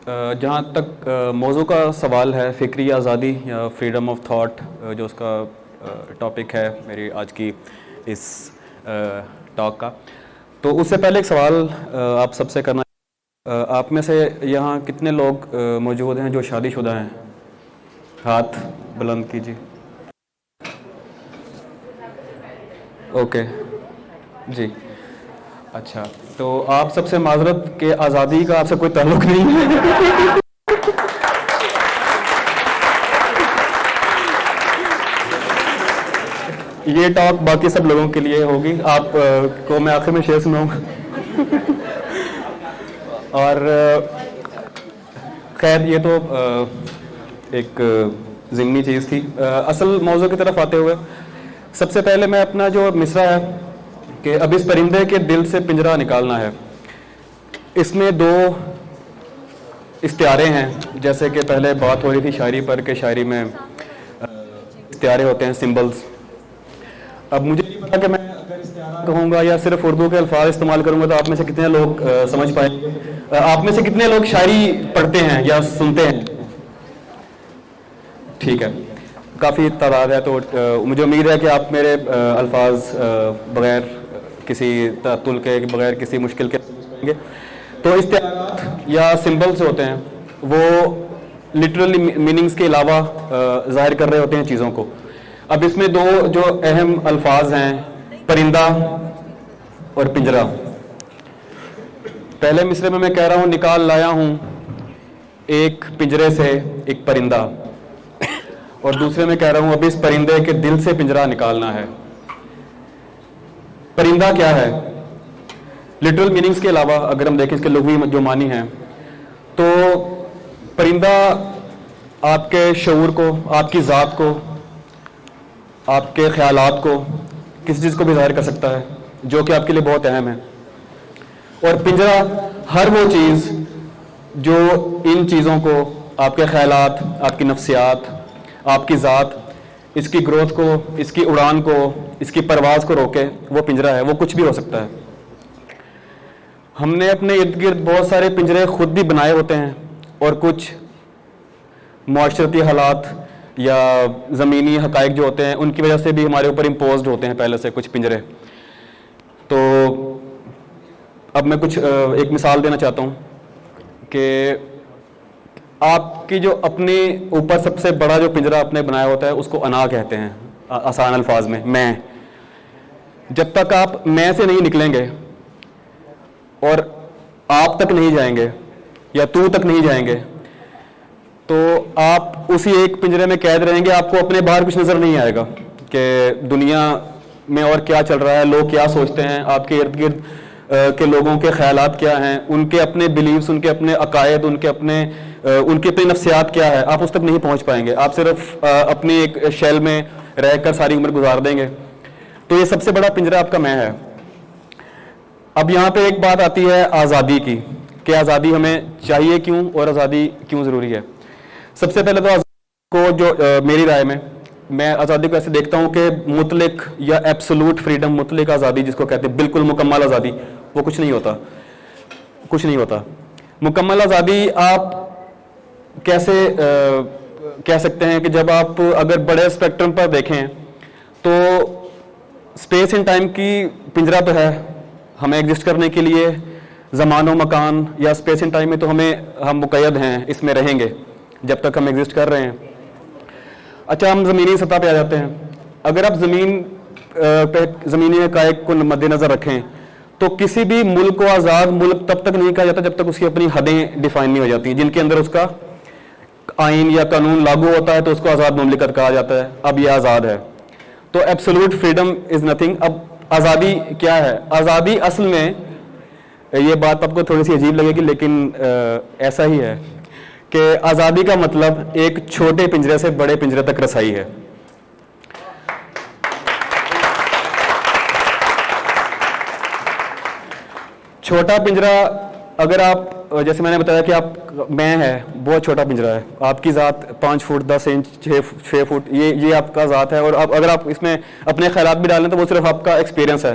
جہاں تک موضوع کا سوال ہے، فکری آزادی یا فریڈم آف تھاٹ، جو اس کا ٹاپک ہے میری آج کی اس ٹاک کا، تو اس سے پہلے ایک سوال آپ سب سے کرنا، آپ میں سے یہاں کتنے لوگ موجود ہیں جو شادی شدہ ہیں؟ ہاتھ بلند کیجیے. اوکے جی، اچھا، تو آپ سب سے معذرت کہ آزادی کا آپ سے کوئی تعلق نہیں ہے. یہ ٹاک باقی سب لوگوں کے لیے ہوگی، آپ کو میں آخر میں شیئر سناؤں گا. اور خیر یہ تو ایک ضمنی چیز تھی. اصل موضوع کی طرف آتے ہوئے سب سے پہلے میں اپنا جو مصرع ہے کہ اب اس پرندے کے دل سے پنجرہ نکالنا ہے، اس میں دو استعارے ہیں. جیسے کہ پہلے بات ہو رہی تھی شاعری پر کہ شاعری میں استعارے ہوتے ہیں، سمبلز. اب مجھے نہیں پتا کہ میں اگر استعارہ کہوں گا یا صرف اردو کے الفاظ استعمال کروں گا تو آپ میں سے کتنے لوگ سمجھ پائیں گے. آپ میں سے کتنے لوگ شاعری پڑھتے ہیں یا سنتے ہیں؟ ٹھیک ہے، کافی تعداد ہے، تو مجھے امید ہے کہ آپ میرے الفاظ بغیر کسی تعطل کے، بغیر کسی مشکل کے سمجھ گے. تو استعارات یا سمبلز ہوتے ہیں وہ لٹرلی میننگز کے علاوہ ظاہر کر رہے ہوتے ہیں چیزوں کو. اب اس میں دو جو اہم الفاظ ہیں، پرندہ اور پنجرہ. پہلے مصرے میں کہہ رہا ہوں نکال لایا ہوں ایک پنجرے سے ایک پرندہ، اور دوسرے میں کہہ رہا ہوں اب اس پرندے کے دل سے پنجرہ نکالنا ہے. پرندہ کیا ہے؟ لٹرل میننگز کے علاوہ اگر ہم دیکھیں اس کے لغوی جو معنی ہیں، تو پرندہ آپ کے شعور کو، آپ کی ذات کو، آپ کے خیالات کو، کسی چیز کو بھی ظاہر کر سکتا ہے جو کہ آپ کے لیے بہت اہم ہے. اور پنجرہ ہر وہ چیز جو ان چیزوں کو، آپ کے خیالات، آپ کی نفسیات، آپ کی ذات، اس کی گروتھ کو، اس کی اڑان کو، اس کی پرواز کو روکے، وہ پنجرہ ہے. وہ کچھ بھی ہو سکتا ہے. ہم نے اپنے ارد گرد بہت سارے پنجرے خود بھی بنائے ہوتے ہیں، اور کچھ معاشرتی حالات یا زمینی حقائق جو ہوتے ہیں ان کی وجہ سے بھی ہمارے اوپر امپوزڈ ہوتے ہیں پہلے سے کچھ پنجرے. تو اب میں کچھ ایک مثال دینا چاہتا ہوں کہ آپ کی جو اپنے اوپر سب سے بڑا جو پنجرہ آپ نے بنایا ہوتا ہے اس کو انا کہتے ہیں آسان الفاظ میں. جب تک آپ میں سے نہیں نکلیں گے اور آپ تک نہیں جائیں گے یا تو تک نہیں جائیں گے تو آپ اسی ایک پنجرے میں قید رہیں گے. آپ کو اپنے باہر کچھ نظر نہیں آئے گا کہ دنیا میں اور کیا چل رہا ہے، لوگ کیا سوچتے ہیں، آپ کے ارد گرد کے لوگوں کے خیالات کیا ہیں، ان کے اپنے بلیفز، ان کے اپنے عقائد، ان کی اپنی نفسیات کیا ہے. آپ اس تک نہیں پہنچ پائیں گے. آپ صرف اپنی ایک شیل میں رہ کر ساری عمر گزار دیں گے. تو یہ سب سے بڑا پنجرہ آپ کا میں ہے. اب یہاں پہ ایک بات آتی ہے آزادی کی، کہ آزادی ہمیں چاہیے کیوں اور آزادی کیوں ضروری ہے. سب سے پہلے تو آزادی کو جو میری رائے میں آزادی کو ایسے دیکھتا ہوں کہ مطلق یا ایبسولوٹ فریڈم، مطلق آزادی جس کو کہتے ہیں، بالکل مکمل آزادی، وہ کچھ نہیں ہوتا. مکمل آزادی آپ کیسے کہہ سکتے ہیں کہ جب آپ اگر بڑے اسپیکٹرم پر دیکھیں تو اسپیس اینڈ ٹائم کی پنجرہ تو ہے ہمیں ایگزسٹ کرنے کے لیے، زمان و مکان یا اسپیس اینڈ ٹائم میں تو ہم مقید ہیں، اس میں رہیں گے جب تک ہم ایگزسٹ کر رہے ہیں. اچھا، ہم زمینی سطح پہ آ جاتے ہیں. اگر آپ زمینی حقائق کو مد نظر رکھیں تو کسی بھی ملک کو آزاد ملک تب تک نہیں کہا جاتا جب تک اس کی اپنی حدیں ڈیفائن نہیں ہو جاتی، جن کے اندر اس کا آئین یا قانون لاگو ہوتا ہے تو اس کو آزاد مملکت کہا جاتا ہے. اب یہ آزاد ہے. تو ایبسولوٹ فریڈم از نتھنگ. اب آزادی کیا ہے؟ آزادی اصل میں، یہ بات آپ کو تھوڑی سی عجیب لگے گی لیکن ایسا ہی ہے کہ آزادی کا مطلب ایک چھوٹے پنجرے سے بڑے پنجرے تک رسائی ہے. چھوٹا پنجرہ، اگر آپ جیسے میں نے بتایا کہ آپ میں ہے بہت چھوٹا پنجرہ ہے. آپ کی ذات 5 فٹ 10 انچ 6 فٹ یہ آپ کا ذات ہے. اور اگر آپ اس میں اپنے خیالات بھی ڈالیں تو وہ صرف آپ کا ایکسپیرینس ہے.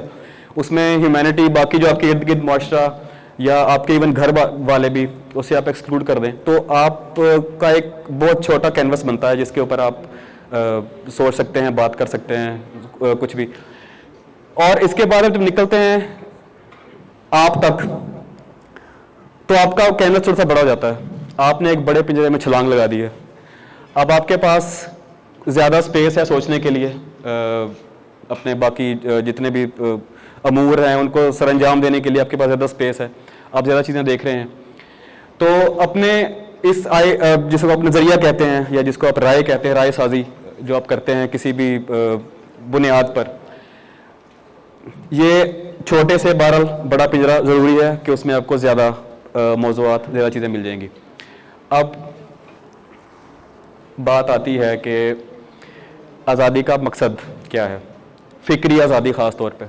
اس میں ہیومینٹی، باقی جو آپ کے ارد گرد معاشرہ، یا آپ کے ایون گھر والے بھی اسے آپ ایکسکلوڈ کر دیں تو آپ کا ایک بہت چھوٹا کینوس بنتا ہے جس کے اوپر آپ سوچ سکتے ہیں, بات کر سکتے ہیں, کچھ بھی. اور اس کے بعد جب نکلتے ہیں آپ تک تو آپ کا کینوس تھوڑا سا بڑا ہو جاتا ہے. آپ نے ایک بڑے پنجرے میں چھلانگ لگا دی ہے. اب آپ کے پاس زیادہ سپیس ہے سوچنے کے لیے, اپنے باقی جتنے بھی امور ہیں ان کو سر انجام دینے کے لیے آپ کے پاس زیادہ سپیس ہے, آپ زیادہ چیزیں دیکھ رہے ہیں. تو اپنے اس جس کو آپ نظریہ کہتے ہیں یا جس کو آپ رائے کہتے ہیں, رائے سازی جو آپ کرتے ہیں کسی بھی بنیاد پر, یہ چھوٹے سے بہرحال بڑا پنجرا ضروری ہے کہ اس میں آپ کو زیادہ موضوعات, زیادہ چیزیں مل جائیں گی. اب بات آتی ہے کہ آزادی کا مقصد کیا ہے, فکری آزادی خاص طور پہ.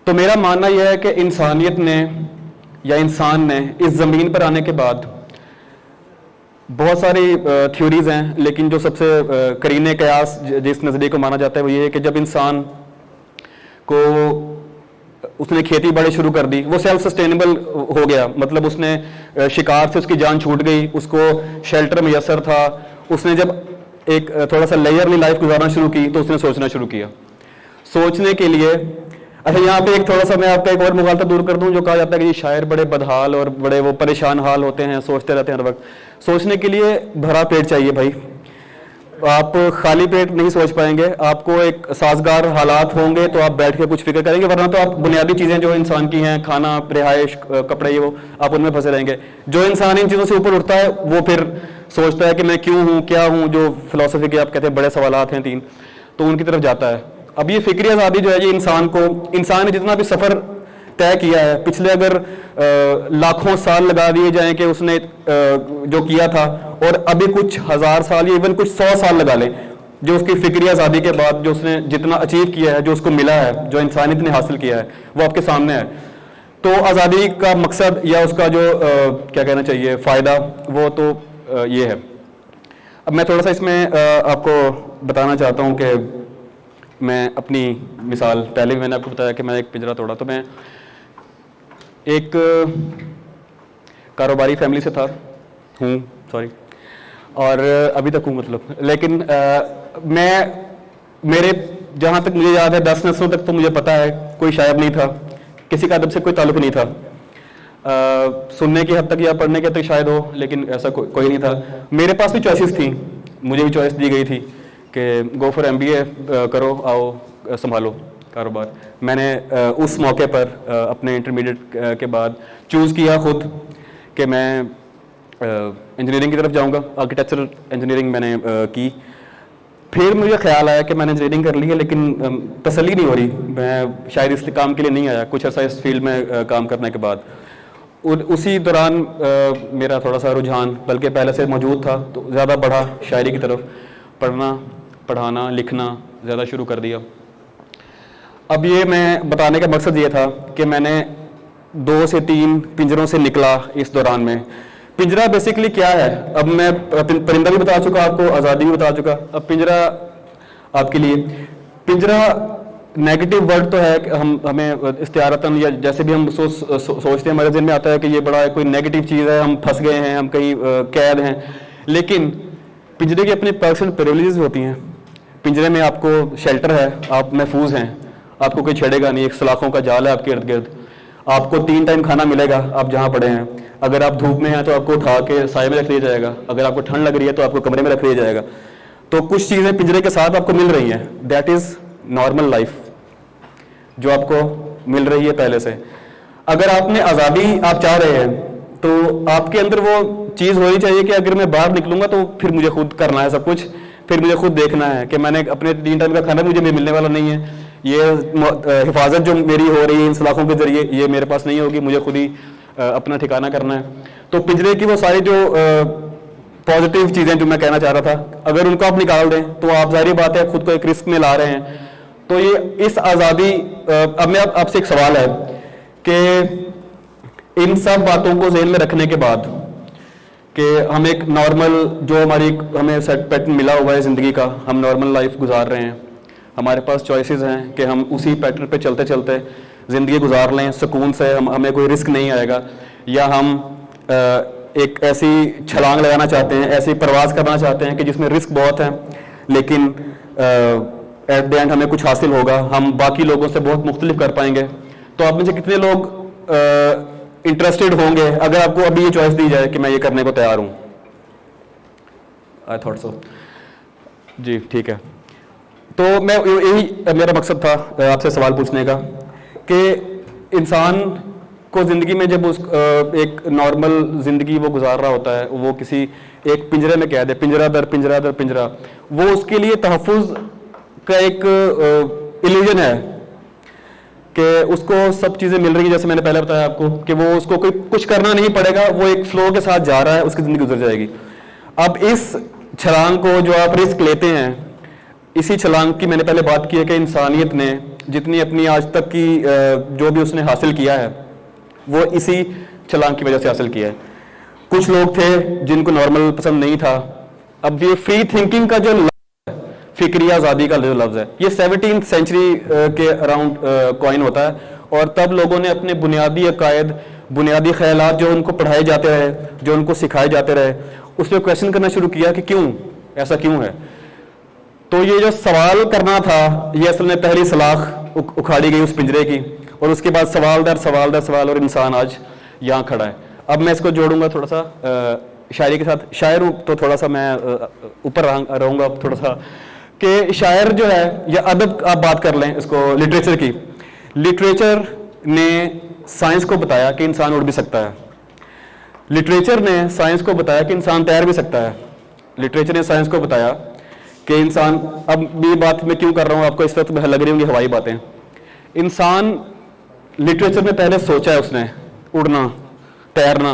تو میرا ماننا یہ ہے کہ انسانیت نے یا انسان نے اس زمین پر آنے کے بعد بہت ساری تھیوریز ہیں, لیکن جو سب سے قرین قیاس جس نظریے کو مانا جاتا ہے وہ یہ ہے کہ جب انسان کو اس نے کھیتی باڑی شروع کر دی, وہ سیلف سسٹینیبل ہو گیا, مطلب اس نے شکار سے اس کی جان چھوٹ گئی, اس کو شیلٹر میسر تھا, اس نے جب ایک تھوڑا سا لیئرلی لائف گزارنا شروع کی تو اس نے سوچنا شروع کیا. سوچنے کے لیے اچھا یہاں پہ ایک تھوڑا سا میں آپ کا ایک اور مغالطہ دور کر دوں, جو کہا جاتا ہے کہ یہ شاعر بڑے بدحال اور بڑے وہ پریشان حال ہوتے ہیں, سوچتے رہتے ہیں ہر وقت. سوچنے کے لیے بھرا پیٹ چاہیے بھائی, آپ خالی پیٹ نہیں سوچ پائیں گے, آپ کو ایک سازگار حالات ہوں گے تو آپ بیٹھ کے کچھ فکر کریں گے, ورنہ تو آپ بنیادی چیزیں جو انسان کی ہیں, کھانا, رہائش, کپڑے, یہ وہ آپ ان میں پھنسے رہیں گے. جو انسان ان چیزوں سے اوپر اٹھتا ہے وہ پھر سوچتا ہے کہ میں کیوں ہوں, کیا ہوں, جو فلسفی کے آپ کہتے ہیں بڑے سوالات ہیں 3, تو ان کی طرف جاتا ہے. اب یہ فکری آزادی جو ہے یہ انسان نے جتنا بھی سفر طے کیا ہے, پچھلے اگر لاکھوں سال لگا دیے جائیں کہ اس نے جو کیا تھا, اور ابھی کچھ ہزار سال یا ایون کچھ 100 سال لگا لیں, جو اس کی فکری آزادی کے بعد جو اس نے جتنا اچیو کیا ہے, جو اس کو ملا ہے, جو انسانیت نے حاصل کیا ہے, وہ آپ کے سامنے ہے. تو آزادی کا مقصد یا اس کا جو کیا کہنا چاہیے فائدہ, وہ تو یہ ہے. اب میں تھوڑا سا اس میں آپ کو بتانا چاہتا ہوں کہ میں اپنی مثال, پہلے بھی میں نے آپ کو بتایا کہ میں ایک پنجرا توڑا, تو میں ایک کاروباری فیملی سے ہوں اور ابھی تک ہوں مطلب, لیکن میرے جہاں تک مجھے یاد ہے 10 نسلوں تک تو مجھے پتا ہے کوئی شاعر نہیں تھا, کسی کا ادب سے کوئی تعلق نہیں تھا. سننے کی حد تک یا پڑھنے کی حد تک شاید ہو, لیکن ایسا کوئی نہیں تھا. میرے پاس بھی چوائسیز تھیں, مجھے بھی چوائس دی گئی تھی کہ گو فار MBA کرو, آؤ سنبھالو کاروبار. میں نے اس موقع پر اپنے انٹرمیڈیٹ کے بعد چوز کیا خود کہ میں انجینئرنگ کی طرف جاؤں گا. آرکیٹیکچرل انجینئرنگ میں نے کی. پھر مجھے خیال آیا کہ میں نے انجینئرنگ کر لی ہے لیکن تسلی نہیں ہو رہی, میں شاید اس کام کے لیے نہیں آیا. کچھ عرصہ اس فیلڈ میں کام کرنے کے بعد اسی دوران میرا تھوڑا سا رجحان بلکہ پہلے سے موجود تھا تو زیادہ بڑھا شاعری کی طرف, پڑھنا, پڑھانا, لکھنا زیادہ شروع کر دیا. اب یہ میں بتانے کا مقصد یہ تھا کہ میں نے 2 سے 3 پنجروں سے نکلا اس دوران میں. پنجرا بیسیکلی کیا ہے, اب میں پرندہ بھی بتا چکا آپ کو, آزادی بھی بتا چکا. اب پنجرا آپ کے لیے, پنجرا نیگیٹو ورڈ تو ہے کہ ہمیں استعارتاً یا جیسے بھی ہم سوچتے ہیں, ہمارے ذہن میں آتا ہے کہ یہ بڑا کوئی نیگیٹو چیز ہے, ہم پھنس گئے ہیں, ہم کہیں قید ہیں. لیکن پنجرے کی اپنی پرسنل پریولیجز ہوتی ہیں. پنجرے میں آپ کو شیلٹر ہے, آپ محفوظ ہیں, آپ کو کوئی چھیڑے گا نہیں, ایک سلاخوں کا جال ہے آپ کے ارد گرد, آپ کو 3 ٹائم کھانا ملے گا آپ جہاں پڑے ہیں. اگر آپ دھوپ میں ہیں تو آپ کو اٹھا کے سائے میں رکھ دیا جائے گا, اگر آپ کو ٹھنڈ لگ رہی ہے تو آپ کو کمرے میں رکھ دیا جائے گا. تو کچھ چیزیں پنجرے کے ساتھ آپ کو مل رہی ہیں, دیٹ از نارمل لائف جو آپ کو مل رہی ہے پہلے سے. اگر آپ نے آزادی آپ چاہ رہے ہیں تو آپ کے اندر وہ چیز ہونی چاہیے کہ اگر میں باہر نکلوں گا تو پھر مجھے خود کرنا ہے سب کچھ, پھر مجھے خود دیکھنا ہے کہ میں نے اپنے 3 ٹائم کا کھانا مجھے ملنے والا نہیں ہے. یہ حفاظت جو میری ہو رہی ہے ان سلاخوں کے ذریعے یہ میرے پاس نہیں ہوگی, مجھے خود ہی اپنا ٹھکانہ کرنا ہے. تو پنجرے کی وہ ساری جو پازیٹیو چیزیں جو میں کہنا چاہ رہا تھا, اگر ان کو آپ نکال دیں تو آپ ظاہری بات ہے خود کو ایک رسک میں لا رہے ہیں. تو یہ اس آزادی, اب میں آپ سے ایک سوال ہے کہ ان سب باتوں کو ذہن میں رکھنے کے بعد کہ ہم ایک نارمل جو ہمیں سیٹ پیٹرن ملا ہوا ہے زندگی کا, ہم نارمل لائف گزار رہے ہیں, ہمارے پاس چوائسیز ہیں کہ ہم اسی پیٹرن پہ چلتے چلتے زندگی گزار لیں سکون سے, ہمیں کوئی رسک نہیں آئے گا, یا ہم ایک ایسی چھلانگ لگانا چاہتے ہیں, ایسی پرواز کرنا چاہتے ہیں کہ جس میں رسک بہت ہے لیکن ایٹ دی اینڈ ہمیں کچھ حاصل ہوگا, ہم باقی لوگوں سے بہت مختلف کر پائیں گے. تو آپ میں سے کتنے لوگ انٹرسٹڈ ہوں گے اگر آپ کو ابھی یہ چوائس دی جائے کہ میں یہ کرنے کو تیار ہوں؟ I thought so. جی ٹھیک ہے. تو میں یہی میرا مقصد تھا آپ سے سوال پوچھنے کا کہ انسان کو زندگی میں جب اس ایک نارمل زندگی وہ گزار رہا ہوتا ہے, وہ کسی ایک پنجرے میں قید ہے, پنجرہ در پنجرہ در پنجرہ, وہ اس کے لیے تحفظ کا ایک ایلیوژن ہے کہ اس کو سب چیزیں مل رہی ہیں, جیسے میں نے پہلے بتایا آپ کو کہ وہ اس کو کوئی کچھ کرنا نہیں پڑے گا, وہ ایک فلو کے ساتھ جا رہا ہے, اس کی زندگی گزر جائے گی. اب اس چھلانگ کو جو آپ رسک لیتے ہیں, اسی چھلانگ کی میں نے پہلے بات کی ہے کہ انسانیت نے جتنی اپنی آج تک کی جو بھی اس نے حاصل کیا ہے وہ اسی چھلانگ کی وجہ سے حاصل کیا ہے. کچھ لوگ تھے جن کو نارمل پسند نہیں تھا. اب یہ فری تھنکنگ کا جو لفظ ہے, فکری آزادی کا جو لفظ ہے, یہ 17th سینچری کے اراؤنڈ کوائن ہوتا ہے, اور تب لوگوں نے اپنے بنیادی عقائد, بنیادی خیالات جو ان کو پڑھائے جاتے رہے, جو ان کو سکھائے جاتے رہے, اس پہ کویشچن کرنا شروع کیا کہ کیوں ایسا کیوں ہے. تو یہ جو سوال کرنا تھا یہ اصل میں پہلی سلاخ اکھاڑی گئی اس پنجرے کی, اور اس کے بعد سوال در سوال در سوال, اور انسان آج یہاں کھڑا ہے. اب میں اس کو جوڑوں گا تھوڑا سا شاعری کے ساتھ. شاعر ہوں تو تھوڑا سا میں اوپر رہوں گا تھوڑا سا, کہ شاعر جو ہے یا ادب آپ بات کر لیں اس کو لٹریچر کی, لٹریچر نے سائنس کو بتایا کہ انسان اڑ بھی سکتا ہے, لٹریچر نے سائنس کو بتایا کہ انسان تیر بھی سکتا ہے, لٹریچر نے سائنس کو بتایا کہ انسان, اب یہ بات میں کیوں کر رہا ہوں آپ کو اس وقت لگ رہی ہوں گی ہوائی باتیں, انسان لٹریچر میں پہلے سوچا ہے اس نے اڑنا, تیرنا,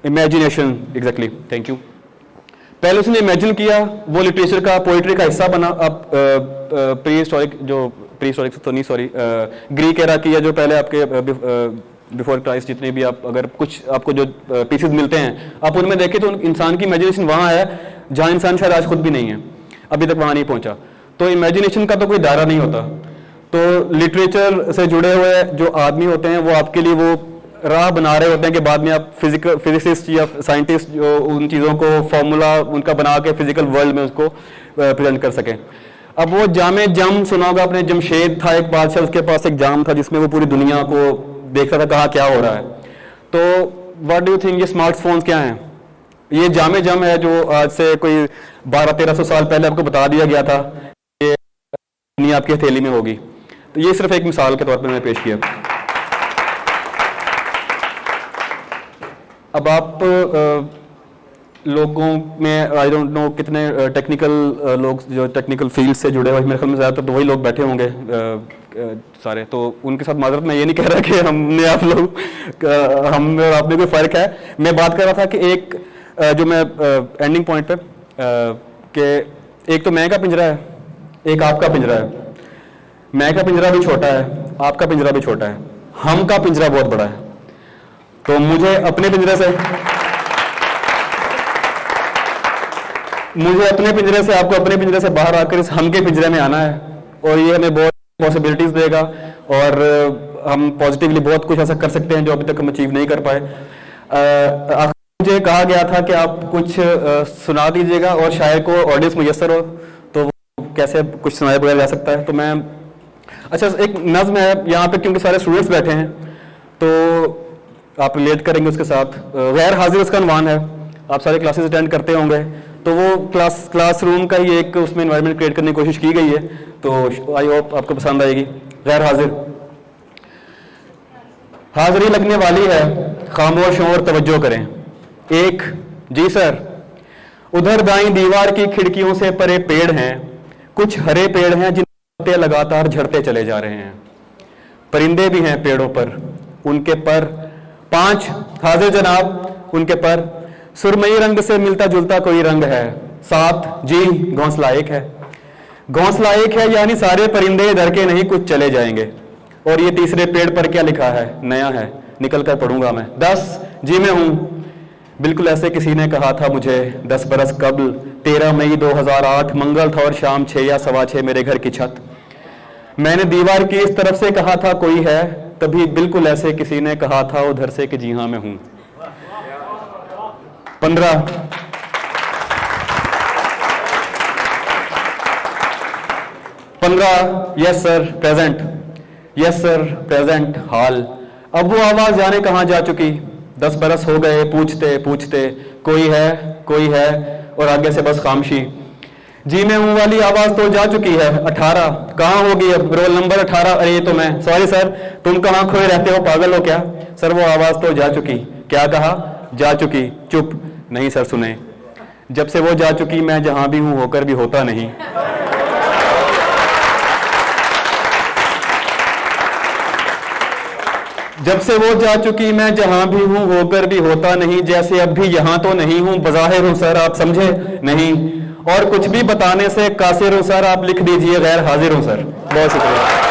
امیجنیشن, ایگزیکٹلی, تھینک یو. پہلے اس نے امیجن کیا, وہ لٹریچر کا پوئٹری کا حصہ بنا. اب پری ہسٹورک, جو پری ہسٹورک تو نہیں سوری گریک ایرا کی, یا جو پہلے آپ کے بیفور کرائسٹ جتنے بھی آپ اگر کچھ آپ کو جو پیسز ملتے ہیں آپ ان میں دیکھیں تو انسان کی امیجنیشن وہاں ہے جہاں انسان شاید آج خود بھی نہیں ہے, ابھی تک وہاں نہیں پہنچا. تو امیجنیشن کا تو کوئی دائرہ نہیں ہوتا. تو لٹریچر سے جڑے ہوئے جو آدمی ہوتے ہیں وہ آپ کے لیے وہ راہ بنا رہے ہوتے ہیں کہ بعد میں آپ فزسسٹ یا سائنٹسٹ جو ان چیزوں کو فارمولا ان کا بنا کے فزیکل ورلڈ میں اس کو پریزنٹ کر سکیں. اب وہ جام جم سنا ہوگا آپ نے, جمشید تھا ایک بادشاہ, اس کے پاس ایک جام تھا جس میں وہ پوری دنیا کو دیکھتا تھا کہاں کیا ہو رہا ہے. تو واٹ ڈو یو تھنک یہ اسمارٹ فونز کیا ہیں؟ یہ جام جم ہے جو آج سے کوئی 1200-1300 سال پہلے آپ کو بتا دیا گیا تھا کہ دنیا آپ کی ہتھیلی میں ہوگی. تو یہ صرف ایک مثال کے طور پر میں پیش کیا. اب آپ لوگوں میں آئی ڈونٹ نو کتنے ٹیکنیکل لوگ جو ٹیکنیکل فیلڈ سے جڑے ہوئے, میرے خیال میں زیادہ تر تو وہی لوگ بیٹھے ہوں گے سارے, تو ان کے ساتھ معذرت میں یہ نہیں کہہ رہا کہ ہم نے آپ لوگ ہم اور آپ میں کوئی فرق ہے. میں بات کر رہا تھا کہ ایک جو میں اینڈنگ پوائنٹ پہ کہ ایک تو میں کا پنجرہ ہے, ایک آپ کا پنجرہ ہے. میں کا پنجرہ بھی چھوٹا ہے, آپ کا پنجرہ بھی چھوٹا ہے, ہم کا پنجرہ بہت بڑا ہے. تو مجھے اپنے پنجرے سے آپ کو اپنے پنجرے سے باہر آ کر اس ہم کے پنجرے میں آنا ہے, اور یہ ہمیں بہت پاسبلٹیز دے گا, اور ہم پازیٹیولی بہت کچھ ایسا کر سکتے ہیں جو ابھی تک ہم اچیو نہیں کر پائے. مجھے کہا گیا تھا کہ آپ کچھ سنا دیجیے گا, اور شاعر کو آڈینس میسر ہو تو وہ کیسے کچھ سنایا بغیر جا سکتا ہے. تو میں اچھا ایک نظم ہے یہاں پہ کیونکہ سارے اسٹوڈنٹس بیٹھے ہیں تو آپ ریلیٹ کریں گے اس کے ساتھ. غیر حاضر اس کا عنوان ہے, آپ سارے کلاسز اٹینڈ کرتے ہوں گے تو وہ کلاس روم کا ہی ایک اس میں انوائرمنٹ کریٹ کرنے کی کوشش کی گئی ہے, تو آئی ہوپ آپ کو پسند آئے گی. غیر حاضر. حاضری لگنے والی ہے, خاموش ہوں اور توجہ کریں. ایک, جی سر. ادھر دائیں دیوار کی کھڑکیوں سے پرے پیڑ ہیں, کچھ ہرے پیڑ ہیں جن پتے لگاتار جھڑتے چلے جا رہے ہیں. پرندے بھی ہیں پیڑوں پر, ان کے پر. 5, حاضر جناب, ان کے پر سرمئی رنگ سے ملتا جلتا کوئی رنگ ہے. 7, جی گھونسلہ ایک ہے. گھونسلہ ایک ہے یعنی سارے پرندے ڈر کے نہیں کچھ چلے جائیں گے. اور یہ تیسرے پیڑ پر کیا لکھا ہے؟ نیا ہے, نکل کر پڑھوں گا میں. 10, جی میں ہوں. بالکل ایسے کسی نے کہا تھا مجھے 10 برس قبل. 13 مئی 2008 منگل تھا اور شام 6 یا 6:15 میرے گھر کی چھت. میں نے دیوار کی اس طرف سے کہا تھا کوئی ہے، تبھی بالکل ایسے کسی نے کہا تھا ادھر سے کہ جی ہاں میں ہوں۔ 15 یس سر پریزنٹ، یس سر پریزنٹ حال۔ اب وہ آواز جانے کہاں جا چکی، 10 برس ہو گئے پوچھتے پوچھتے کوئی ہے اور آگے سے بس خاموشی۔ جی میں ہوں والی آواز تو جا چکی ہے، 18 کہاں ہوگی اب، رول نمبر 18، ارے یہ تو میں، سوری سر تم کہاں کھوئے رہتے ہو، پاگل ہو کیا؟ سر وہ آواز تو جا چکی، کیا کہا؟ جا چکی، چپ، نہیں سر سنیں، جب سے وہ جا چکی میں جہاں بھی ہوں ہو کر بھی ہوتا نہیں۔ جب سے وہ جا چکی میں جہاں بھی ہوں ہو کر بھی ہوتا نہیں، جیسے اب بھی یہاں تو نہیں ہوں، بظاہر ہوں سر آپ سمجھے نہیں، اور کچھ بھی بتانے سے قاصر ہوں سر، آپ لکھ دیجئے غیر حاضر ہوں سر۔ بہت شکریہ۔